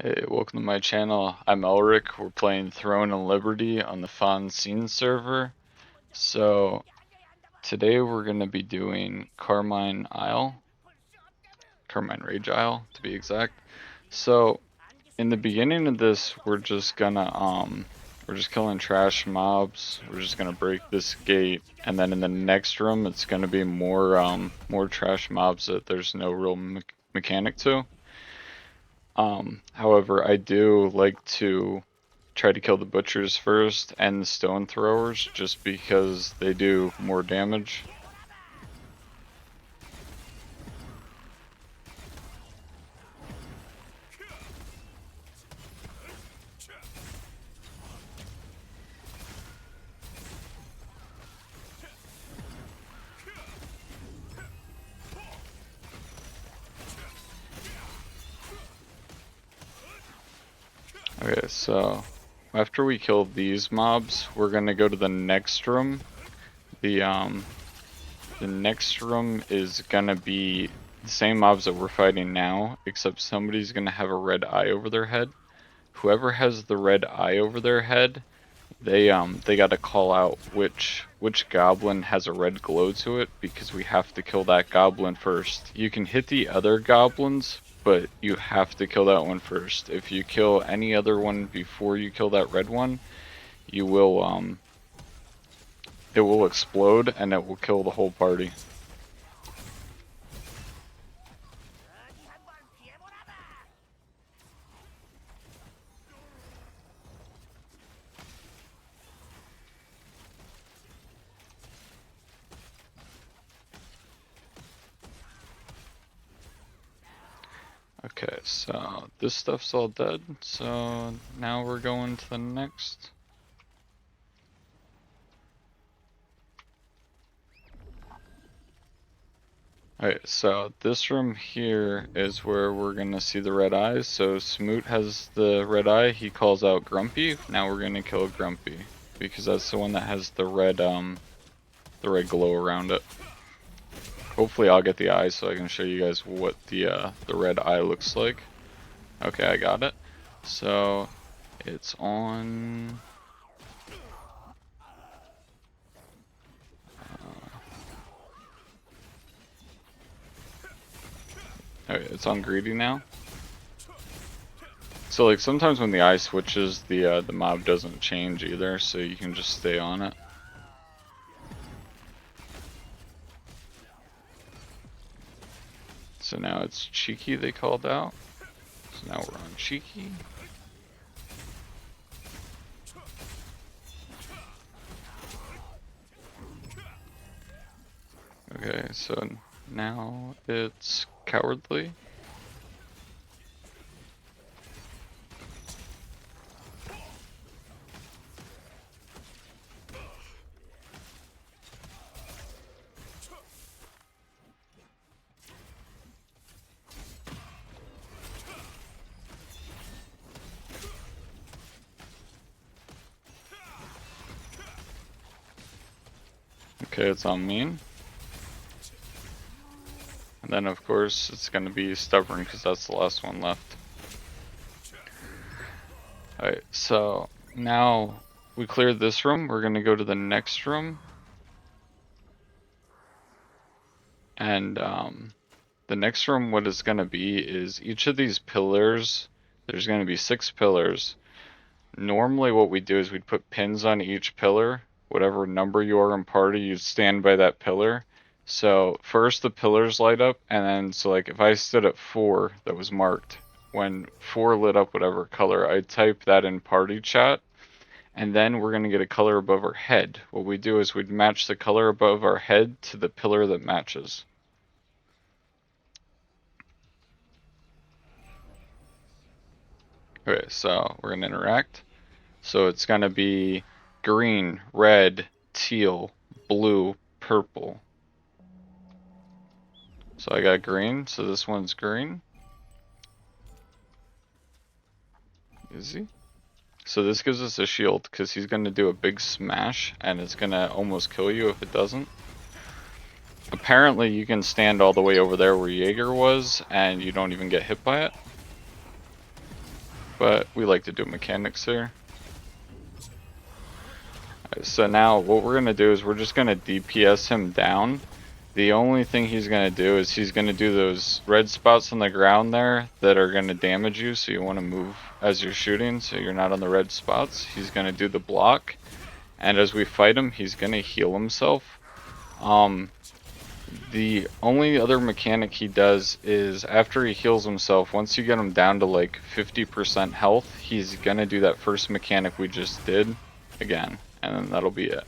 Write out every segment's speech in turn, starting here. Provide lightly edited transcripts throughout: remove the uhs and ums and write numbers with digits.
Hey, welcome to my channel. I'm Elric. We're playing Throne and Liberty on the Fawn Scene server. So today we're going to be doing Carmine Rage Isle to be exact. So in the beginning of this, we're just killing trash mobs. We're just gonna break this gate, and then in the next room, it's gonna be more trash mobs that there's no real mechanic to. However, I do like to try to kill the butchers first and the stone throwers just because they do more damage. Okay, so after we kill these mobs, we're gonna go to the next room. The next room is gonna be the same mobs that we're fighting now, except somebody's gonna have a red eye over their head. Whoever has the red eye over their head, they gotta call out which goblin has a red glow to it, because we have to kill that goblin first. You can hit the other goblins, but you have to kill that one first. If you kill any other one before you kill that red one, you will it will explode and it will kill the whole party. Okay, so this stuff's all dead, so now we're going to the next. Alright, so this room here is where we're gonna see the red eyes. So Smoot has the red eye, he calls out Grumpy. Now we're gonna kill Grumpy, because that's the one that has the red glow around it. Hopefully I'll get the eye so I can show you guys what the red eye looks like. Okay, I got it. So it's on. Okay, it's on Greedy now. So like sometimes when the eye switches, the mob doesn't change either, so you can just stay on it. So now it's Cheeky they called out. So now we're on Cheeky. Okay, so now it's Cowardly. Okay, it's on Mean. And then of course it's gonna be Stubborn because that's the last one left. Alright, so now we cleared this room, we're gonna go to the next room. And the next room, what it's gonna be is each of these pillars, there's gonna be 6 pillars. Normally what we do is we'd put pins on each pillar. Whatever number you are in party, you stand by that pillar. So first the pillars light up, and then so like if I stood at 4 that was marked, when 4 lit up whatever color, I type that in party chat, and then we're gonna get a color above our head. What we do is we'd match the color above our head to the pillar that matches. Okay, so we're gonna interact. So it's gonna be green, red, teal, blue, purple. So I got green, so this one's green. Easy. So this gives us a shield because he's gonna do a big smash and it's gonna almost kill you if it doesn't. Apparently you can stand all the way over there where Jaeger was and you don't even get hit by it. but we like to do mechanics here. So now what we're going to do is we're just going to DPS him down. The only thing he's going to do is he's going to do those red spots on the ground there that are going to damage you, so you want to move as you're shooting so you're not on the red spots. He's going to do the block, and as we fight him, he's going to heal himself. The only other mechanic he does is after he heals himself, once you get him down to like 50% health, he's going to do that first mechanic we just did again, and then that'll be it.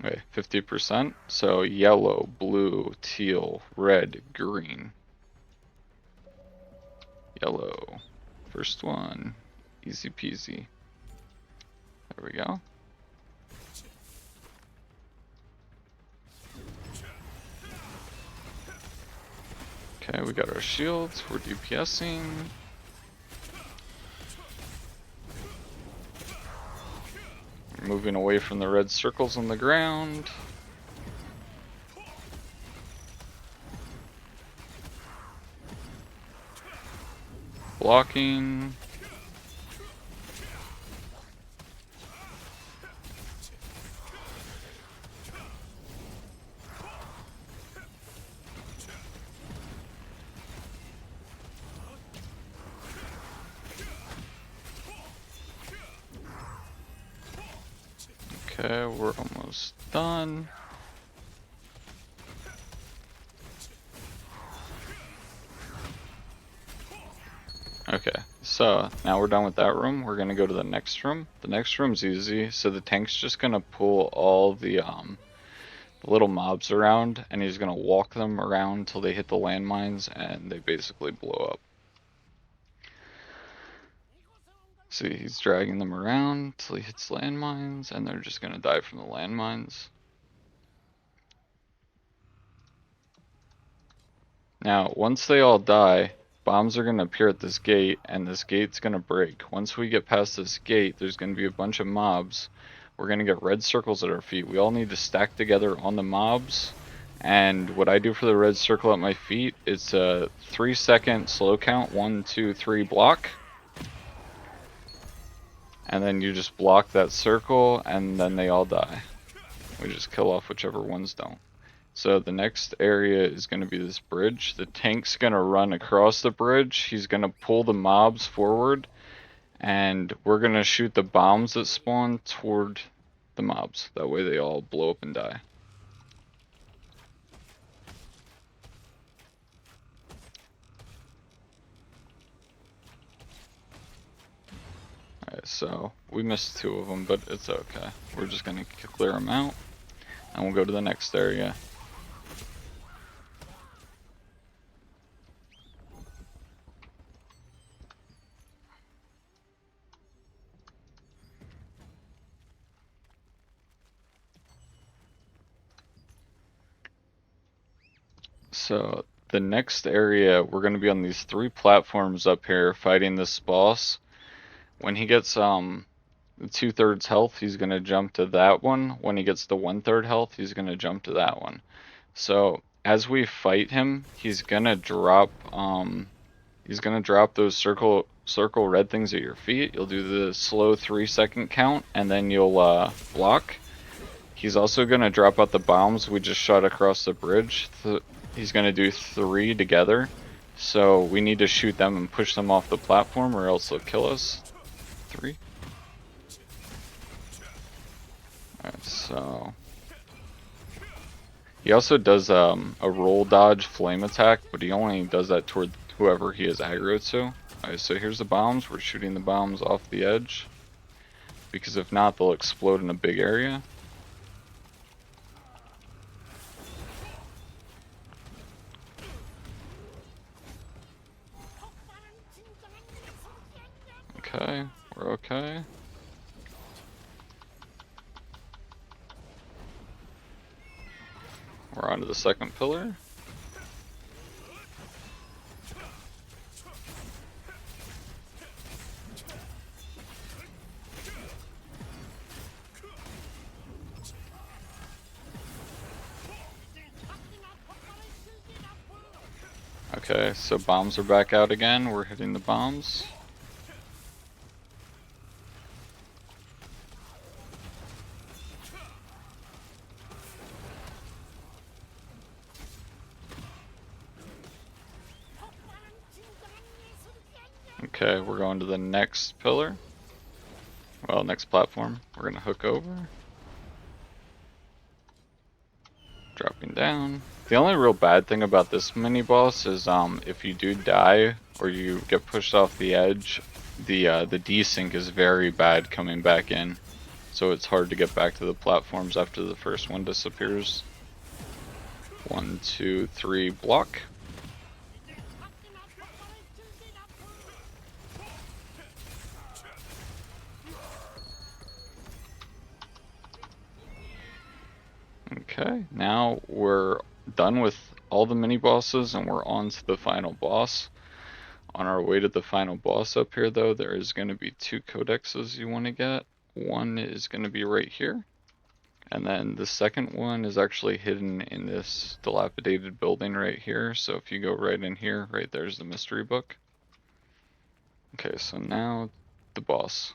Okay, 50%. So yellow, blue, teal, red, green. Yellow. First one. Easy peasy. There we go. Okay, we got our shields. We're DPSing. Moving away from the red circles on the ground. Blocking. Okay, we're almost done. Okay, so now we're done with that room. We're gonna go to the next room. The next room's easy. So the tank's just gonna pull all the little mobs around, and he's gonna walk them around until they hit the landmines, and they basically blow up. See, he's dragging them around till he hits landmines, and they're just gonna die from the landmines. Now, once they all die, bombs are gonna appear at this gate, and this gate's gonna break. Once we get past this gate, there's gonna be a bunch of mobs. We're gonna get red circles at our feet. We all need to stack together on the mobs. And what I do for the red circle at my feet, it's a 3-second slow count, 1, 2, 3 block. And then you just block that circle, and then they all die. We just kill off whichever ones don't. So the next area is going to be this bridge. The tank's going to run across the bridge. He's going to pull the mobs forward, and we're going to shoot the bombs that spawn toward the mobs. That way they all blow up and die. Alright, so we missed 2 of them, but it's okay. We're just going to clear them out, and we'll go to the next area. So the next area, we're going to be on these 3 platforms up here fighting this boss. When he gets 2/3 health, he's going to jump to that one. When he gets to 1/3 health, he's going to jump to that one. So as we fight him, he's going to drop those circle red things at your feet. You'll do the slow 3-second count, and then you'll block. He's also going to drop out the bombs we just shot across the bridge. He's going to do 3 together. So we need to shoot them and push them off the platform, or else they'll kill us. 3. Alright, so he also does a roll dodge flame attack, but he only does that toward whoever he is aggro to. Alright, so here's the bombs. We're shooting the bombs off the edge, because if not, they'll explode in a big area. Okay, we're okay. We're onto the second pillar. Okay, so bombs are back out again. We're hitting the bombs. Okay, we're going to the next pillar. Well, next platform. We're gonna hook over. Dropping down. The only real bad thing about this mini boss is if you do die or you get pushed off the edge, the desync is very bad coming back in. So it's hard to get back to the platforms after the first one disappears. 1, 2, 3, block. Okay, now we're done with all the mini bosses and we're on to the final boss. On our way to the final boss up here though, there is going to be 2 codexes you want to get. One is going to be right here. And then the second one is actually hidden in this dilapidated building right here. So if you go right in here, right there's the mystery book. Okay, so now the boss.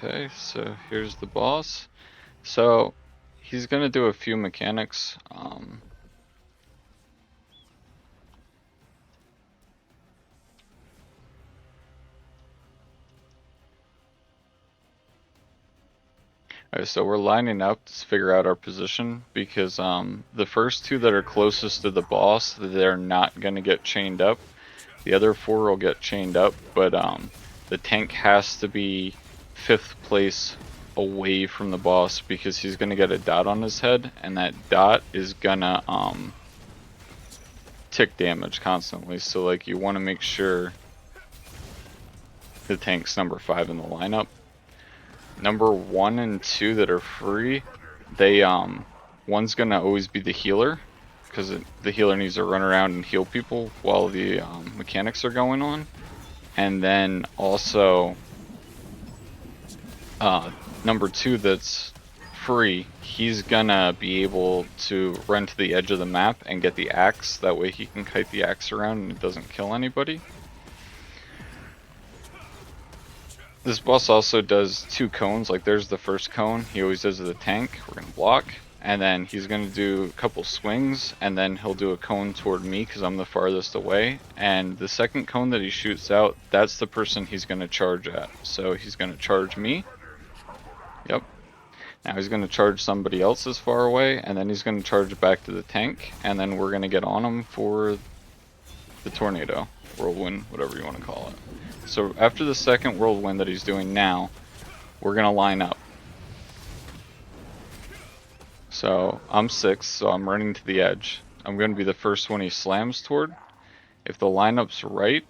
Okay, so here's the boss. So he's gonna do a few mechanics. Alright, so we're lining up to figure out our position because the first 2 that are closest to the boss, they're not gonna get chained up. The other 4 will get chained up, but the tank has to be 5th place away from the boss because he's gonna get a dot on his head, and that dot is gonna tick damage constantly. So like you want to make sure the tank's number 5 in the lineup. Number 1 and 2 that are free, they one's gonna always be the healer because the healer needs to run around and heal people while the mechanics are going on. And then also number 2 that's free, he's gonna be able to run to the edge of the map and get the axe. That way he can kite the axe around and it doesn't kill anybody. This boss also does 2 cones, like there's the first cone, he always does the tank, we're gonna block. And then he's gonna do a couple swings, and then he'll do a cone toward me because I'm the farthest away. And the second cone that he shoots out, that's the person he's gonna charge at. So he's gonna charge me. Yep. Now he's gonna charge somebody else as far away, and then he's gonna charge back to the tank, and then we're gonna get on him for the tornado, whirlwind, whatever you want to call it. So after the second whirlwind that he's doing now, we're gonna line up. So I'm 6th, so I'm running to the edge. I'm gonna be the first one he slams toward. If the lineup's right,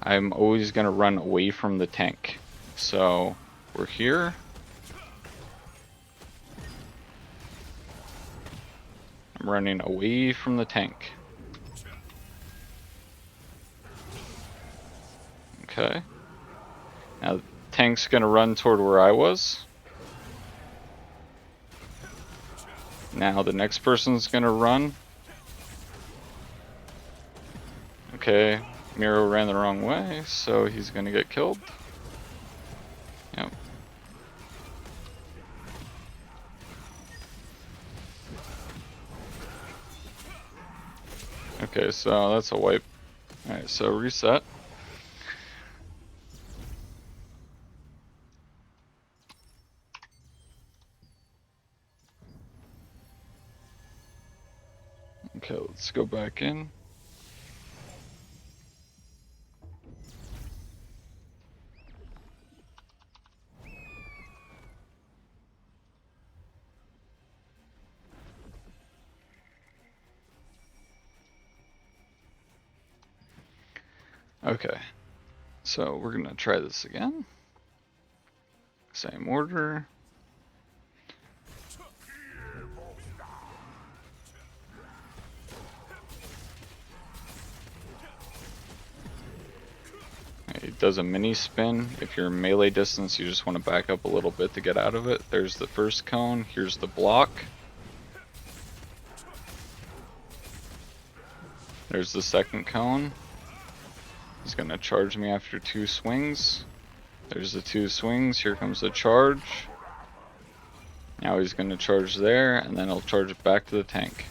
I'm always gonna run away from the tank. So we're here. I'm running away from the tank. Okay. Now the tank's gonna run toward where I was. Now the next person's gonna run. Okay, Miro ran the wrong way, so he's gonna get killed. Yep. Okay, so that's a wipe. Alright, so reset. Okay, let's go back in. Okay, so we're gonna try this again. Same order. does a mini spin. If you're melee distance, you just want to back up a little bit to get out of it. There's the first cone. Here's the block. There's the second cone. He's gonna charge me after 2 swings. There's the 2 swings. Here comes the charge. Now he's gonna charge there, and then he'll charge it back to the tank.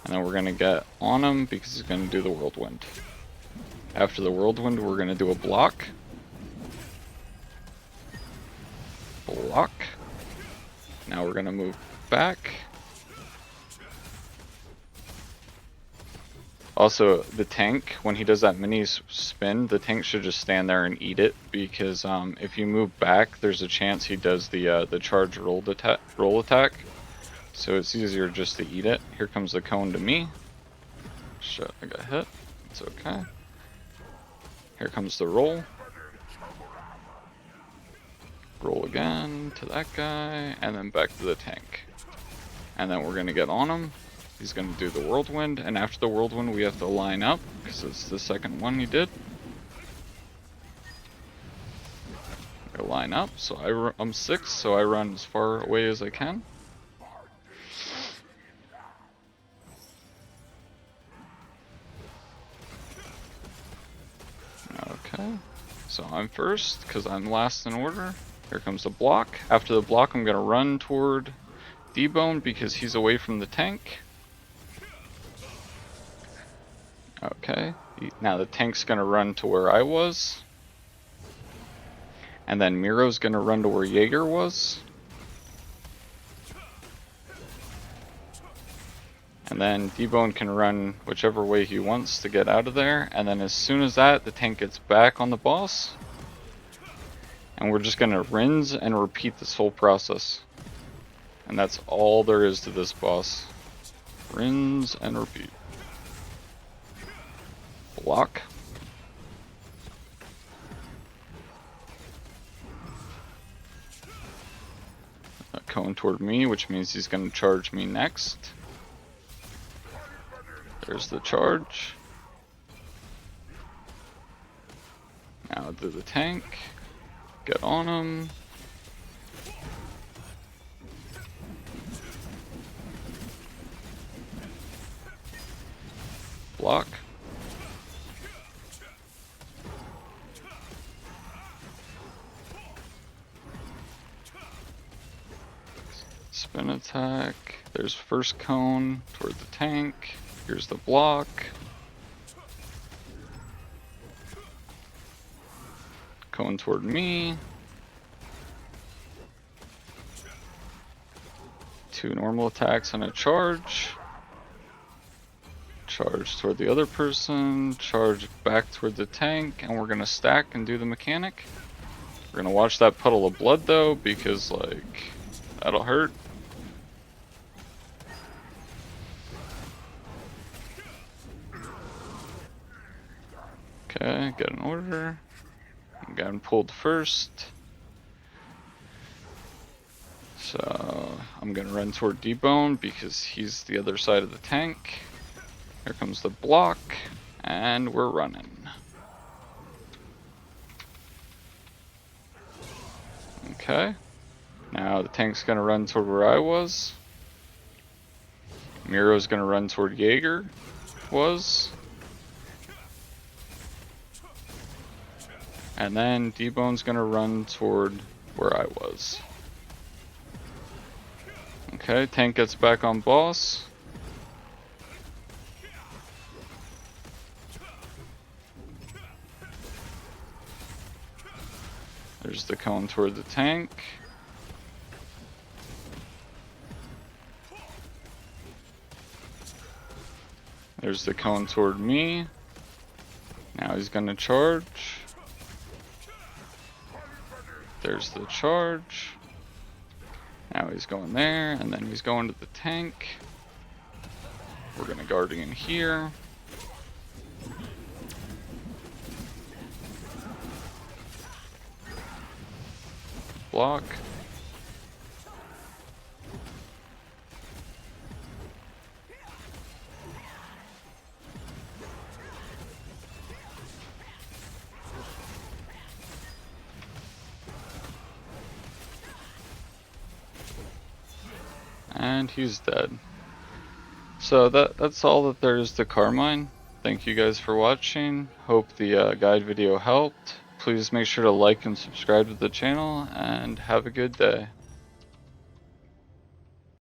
And then we're gonna get on him because he's gonna do the whirlwind. After the whirlwind, we're gonna do a block. Block. Now we're gonna move back. Also, the tank, when he does that mini spin, the tank should just stand there and eat it, because if you move back, there's a chance he does the charge roll attack. So it's easier just to eat it. Here comes the cone to me. Shit, I got hit. It's okay. Here comes the roll. Roll again to that guy, and then back to the tank. And then we're gonna get on him. He's going to do the whirlwind, and after the whirlwind we have to line up, because it's the second one he did. I line up, so I'm 6, so I run as far away as I can. Okay, so I'm first, because I'm last in order. Here comes the block. After the block I'm going to run toward D-Bone, because he's away from the tank. Okay, now the tank's gonna run to where I was. And then Miro's gonna run to where Jaeger was. And then D-Bone can run whichever way he wants to get out of there. And then as soon as that, the tank gets back on the boss. And we're just gonna rinse and repeat this whole process. And that's all there is to this boss. Rinse and repeat. Block. A cone toward me, which means he's going to charge me next. There's the charge. Now do the tank. Get on him. Block. Spin attack. There's first cone toward the tank. Here's the block. Cone toward me. 2 normal attacks and a charge. Charge toward the other person. Charge back toward the tank. And we're gonna stack and do the mechanic. We're gonna watch that puddle of blood though, because like, that'll hurt. Okay, get an order. Got him pulled first. So I'm gonna run toward D-Bone because he's the other side of the tank. Here comes the block, and we're running. Okay. Now the tank's gonna run toward where I was. Miro's gonna run toward Jaeger was. And then D-Bone's gonna run toward where I was. Okay, tank gets back on boss. There's the cone toward the tank. There's the cone toward me. Now he's gonna charge. There's the charge. Now he's going there, and then he's going to the tank. We're gonna guardian here. Block. And he's dead. So that's all that there is to Carmine. Thank you guys for watching. Hope the guide video helped. Please make sure to like and subscribe to the channel, and have a good day.